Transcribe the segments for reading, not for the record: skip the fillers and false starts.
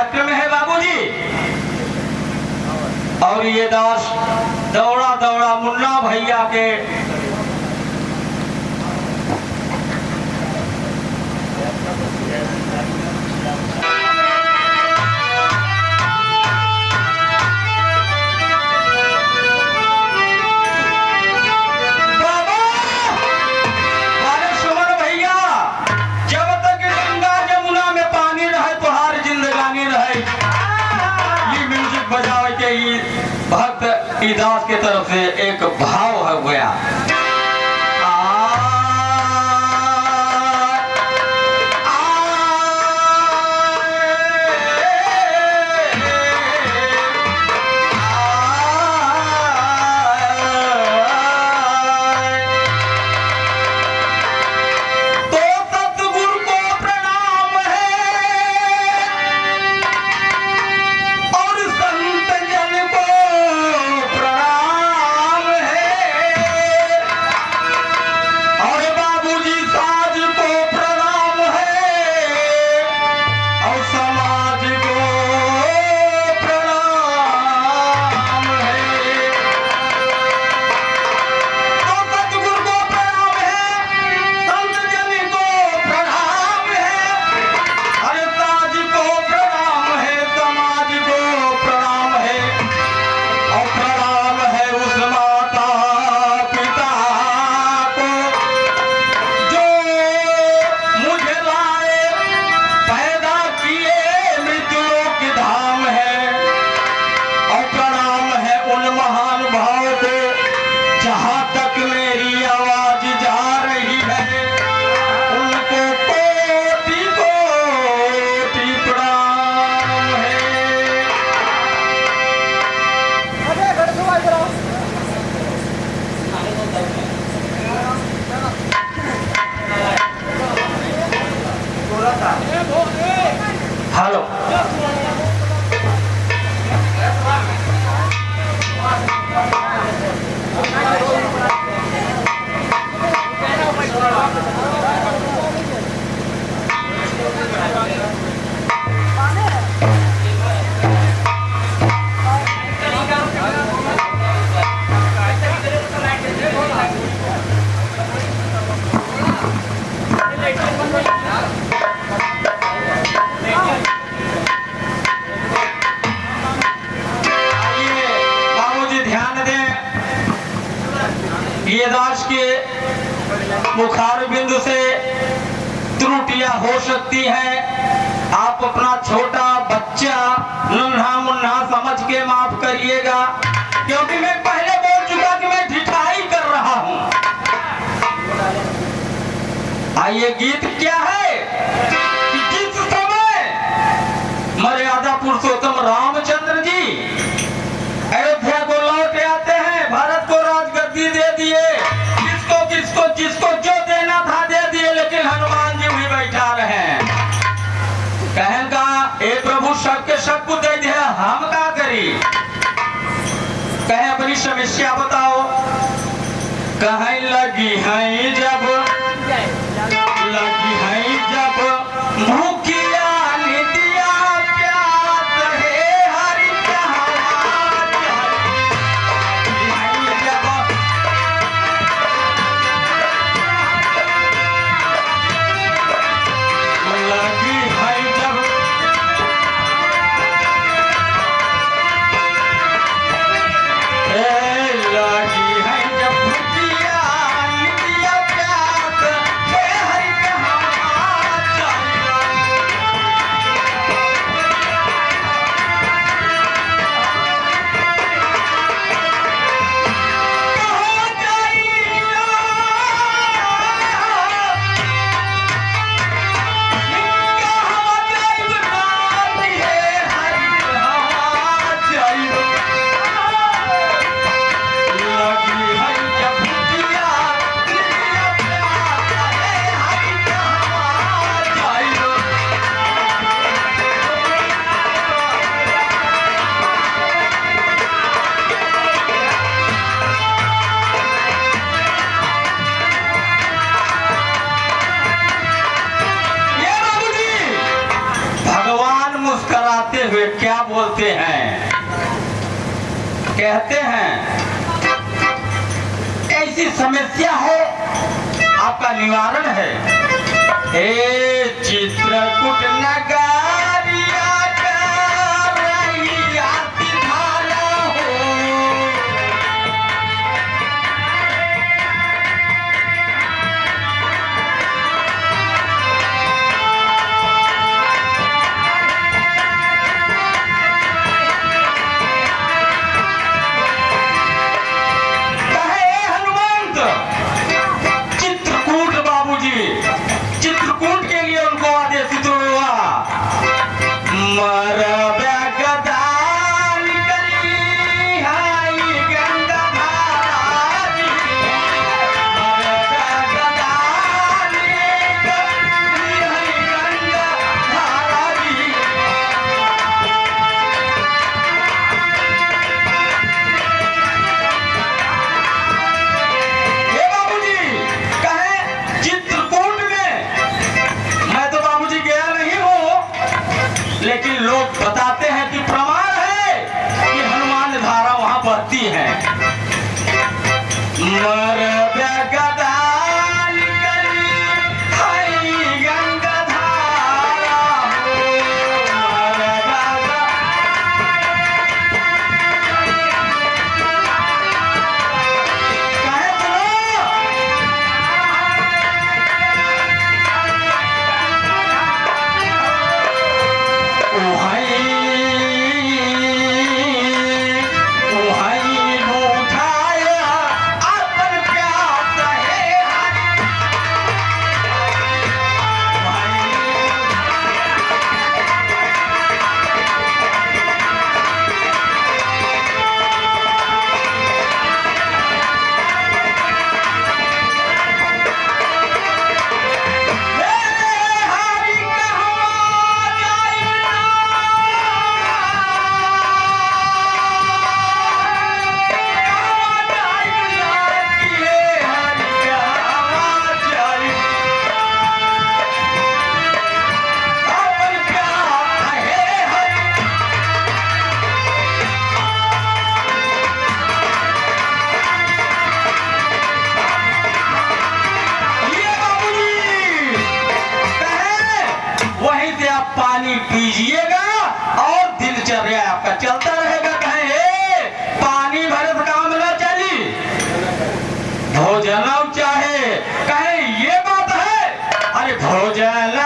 कार्यक्रम है बाबूजी। और ये दास दौड़ा दौड़ा मुन्ना भैया के भक्त दास के तरफ से एक भाव है गया। हेलो ये दास के मुखार बिंदु से त्रुटियां हो सकती हैं। आप अपना छोटा बच्चा नन्हा मुन्ना समझ के माफ करिएगा, क्योंकि मैं पहले बोल चुका कि मैं ढिठाई कर रहा हूं। आइए गीत क्या है कि जिस समय मर्यादा पुरुषोत्तम रामचंद्र जी अयोध्या को लौट आते हैं, भारत को राजगद्दी दे दिए, जिसको जो देना था दे दिए, लेकिन हनुमान जी भी बैठा रहे। कहन का ए प्रभु सबके सब कुछ दे दिया, हम क्या करी? कहे अपनी समस्या बताओ। कहे लगी है जब मुखिया निदिया प्यास है हरि लगी है जब लगी है जब मुखिया निदिया बताते हुए क्या बोलते हैं, कहते हैं ऐसी समस्या है, आपका निवारण है। हे चित्रकूट नगरिया का रहिया तिधारा हो, चित्रकूट के लिए उनको आदेशित हुआ। लेकिन लोग बताते हैं कि प्रमाण है कि हनुमान धारा वहां बहती है। पानी पीजिएगा और दिनचर्या आपका चलता रहेगा। कहे पानी भरे काम न चली, भोजन चाहे, कहे ये बात है। अरे भोजन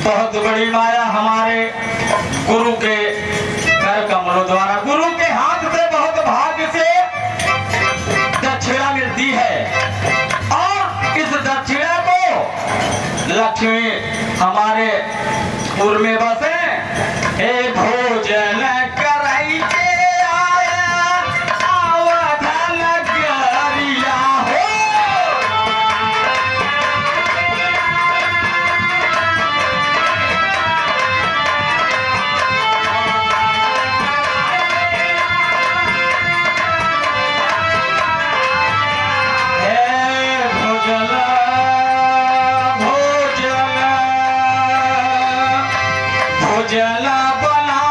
बहुत बड़ी माया हमारे गुरु के कर कमलों द्वारा, गुरु के हाथ से बहुत भाग्य से दक्षिणा मिलती है और इस दक्षिणा को लक्ष्मी हमारे पुर में बसे। हे भोजन कराई के आया अवधन गरिया हो, भोजन बना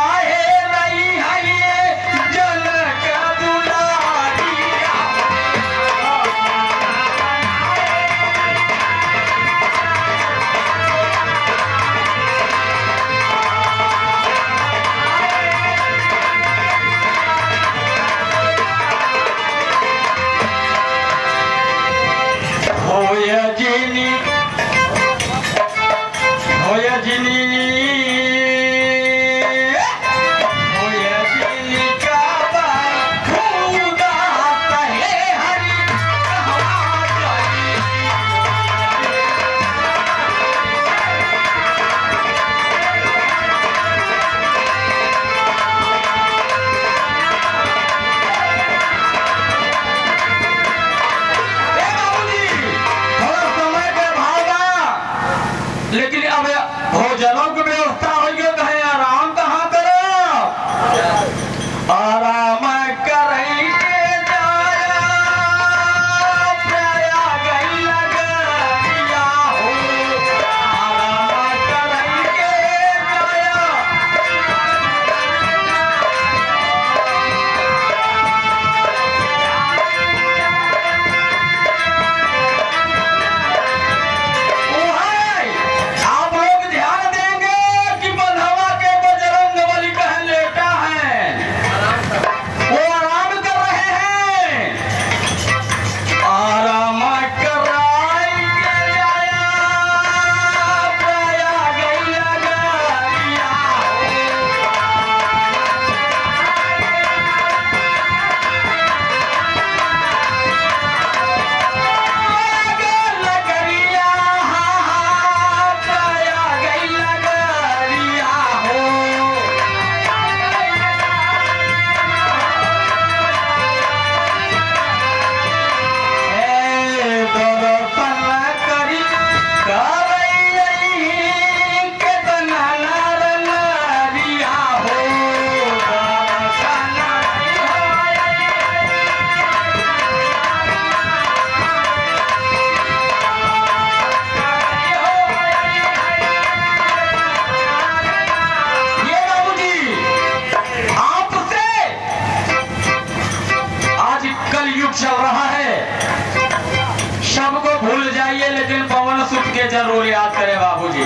भूल जाइए, लेकिन पवन सुत के जरूर याद करें बाबूजी,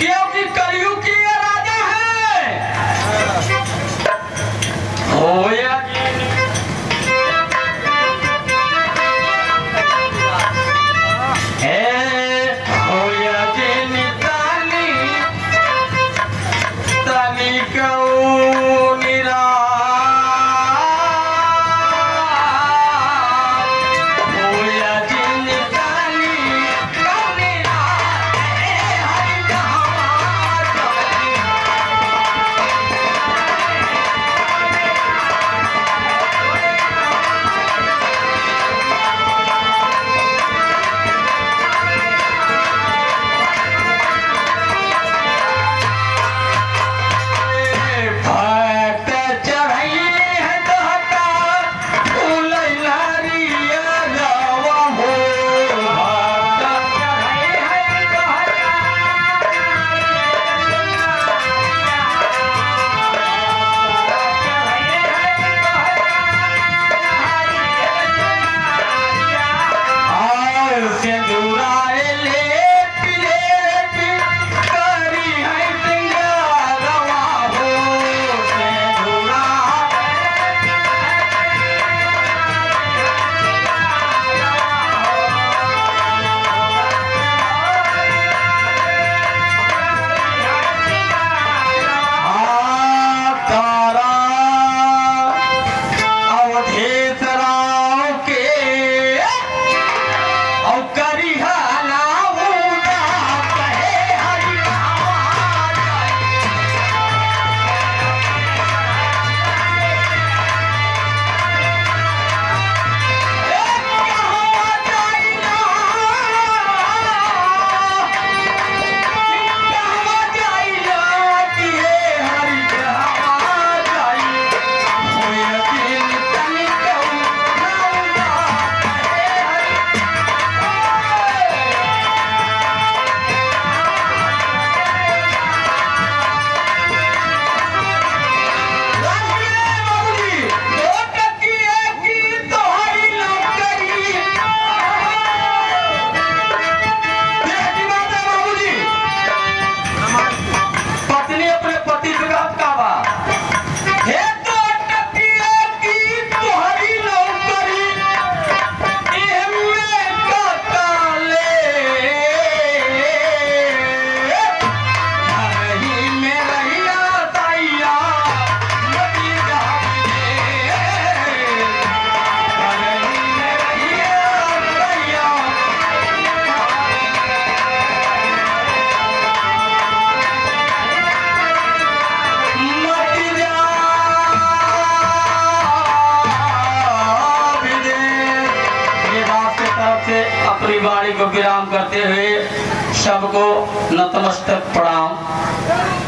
क्योंकि कलयुग की ये राजा है। होया अपनी वाणी को विराम करते हुए सबको नतमस्तक प्रणाम।